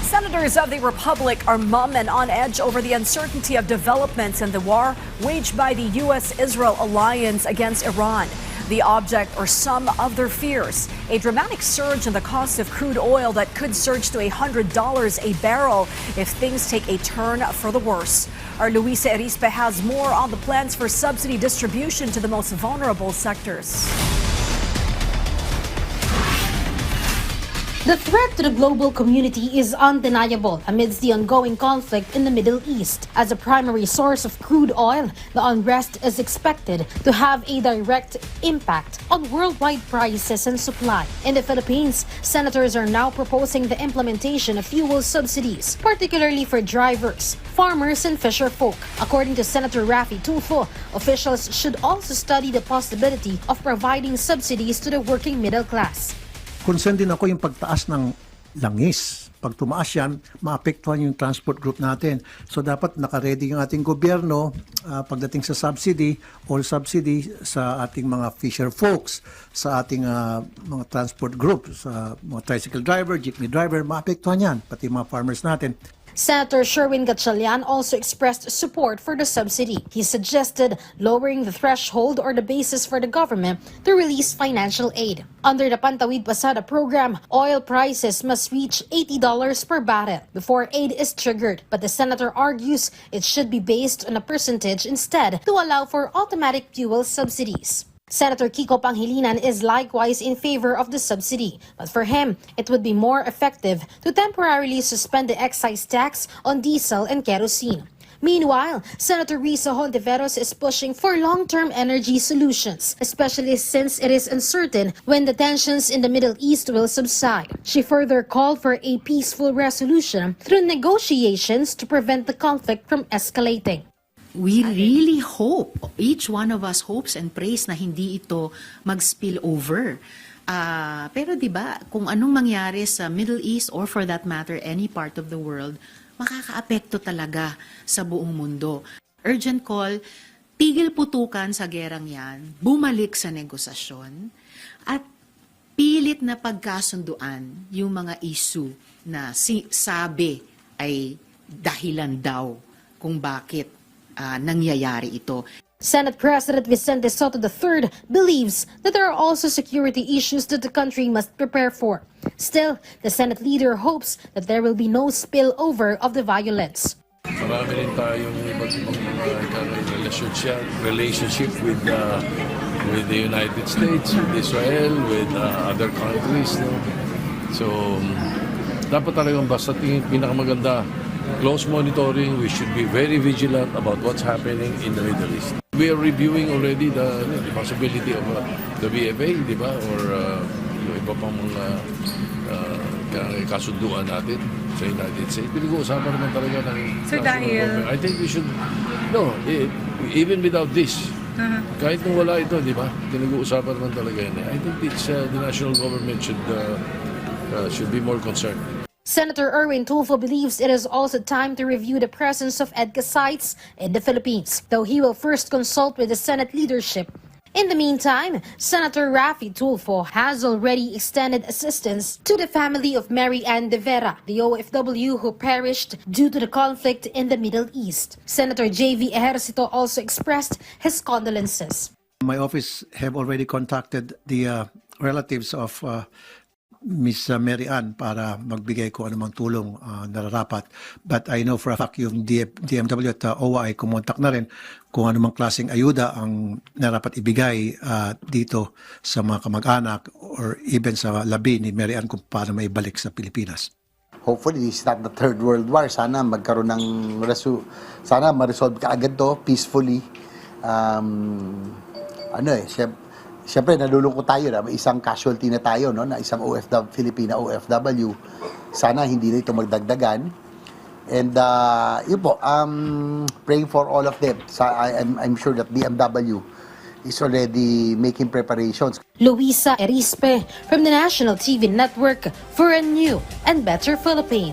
Senators of the Republic are mum and on edge over the uncertainty of developments in the war waged by the U.S.-Israel alliance against Iran. The object or some of their fears, a dramatic surge in the cost of crude oil that could surge to $100 a barrel if things take a turn for the worse. Our Luisa Erispe has more on the plans for subsidy distribution to the most vulnerable sectors. The threat to the global community is undeniable amidst the ongoing conflict in the Middle East. As a primary source of crude oil, the unrest is expected to have a direct impact on worldwide prices and supply. In the Philippines, senators are now proposing the implementation of fuel subsidies, particularly for drivers, farmers, and fisherfolk. According to Senator Raffy Tulfo, officials should also study the possibility of providing subsidies to the working middle class. Concern din ako yung pagtaas ng langis. Pag tumaas yan, maapektuhan yung transport group natin. So dapat nakaredy yung ating gobyerno pagdating sa subsidy or subsidy sa ating mga fisher folks, sa ating mga transport group, sa mga tricycle driver, jeepney driver, maapektuhan yan, pati mga farmers natin. Senator Sherwin Gatchalian also expressed support for the subsidy. He suggested lowering the threshold or the basis for the government to release financial aid. Under the Pantawid Pasada program, oil prices must reach $80 per barrel before aid is triggered. But the senator argues it should be based on a percentage instead to allow for automatic fuel subsidies. Senator Kiko Pangilinan is likewise in favor of the subsidy, but for him, it would be more effective to temporarily suspend the excise tax on diesel and kerosene. Meanwhile, Senator Risa Hontiveros is pushing for long-term energy solutions, especially since it is uncertain when the tensions in the Middle East will subside. She further called for a peaceful resolution through negotiations to prevent the conflict from escalating. We really hope, each one of us hopes and prays na hindi ito mag-spill over. Pero 'di ba, kung anong mangyari sa Middle East or for that matter any part of the world, makakaapekto talaga sa buong mundo. Urgent call, tigil putukan sa gerang 'yan, bumalik sa negosasyon at pilit na pagkasunduan yung mga issue na sabi ay dahilan daw kung bakit nangyayari ito. Senate President Vicente Soto III believes that there are also security issues that the country must prepare for. Still, the Senate leader hopes that there will be no spillover of the violence. Marami rin tayong iba't ibang relationship with the United States, with Israel, with other countries. No? So, dapat talagang basta tingin pinakamaganda, close monitoring. We should be very vigilant about what's happening in the Middle East. We are reviewing already the possibility of the BFA, di ba? Or yung iba pang mga kasunduan natin sa United States. Pinag-uusapan naman talaga ng I think we should, even without this, kahit nung wala ito, di ba? Pinag-uusapan naman talaga yan. I think the national government should be more concerned. Senator Erwin Tulfo believes it is also time to review the presence of EDCA sites in the Philippines, though he will first consult with the Senate leadership. In the meantime, Senator Raffy Tulfo has already extended assistance to the family of Mary Ann De Vera, the OFW who perished due to the conflict in the Middle East. Senator J.V. Ejercito also expressed his condolences. My office have already contacted the relatives of Miss Mary Ann para magbigay ko anumang tulong nararapat. But I know for a fact yung DMW at OWA ay kumontak na rin kung anumang klaseng ayuda ang narapat ibigay dito sa mga kamag-anak or even sa labi ni Mary Ann kung paano maibalik sa Pilipinas. Hopefully, this is not the Third World War. Sana magkaroon ng sana ma-resolve kaagad to peacefully. Siyempre, nalulungkot tayo na may isang casualty na tayo, no, na isang Filipina OFW. Sana hindi na ito magdagdagan. And yun po, praying for all of them. So, I'm sure that DMW is already making preparations. Luisa Erispe from the National TV Network for a new and better Philippines.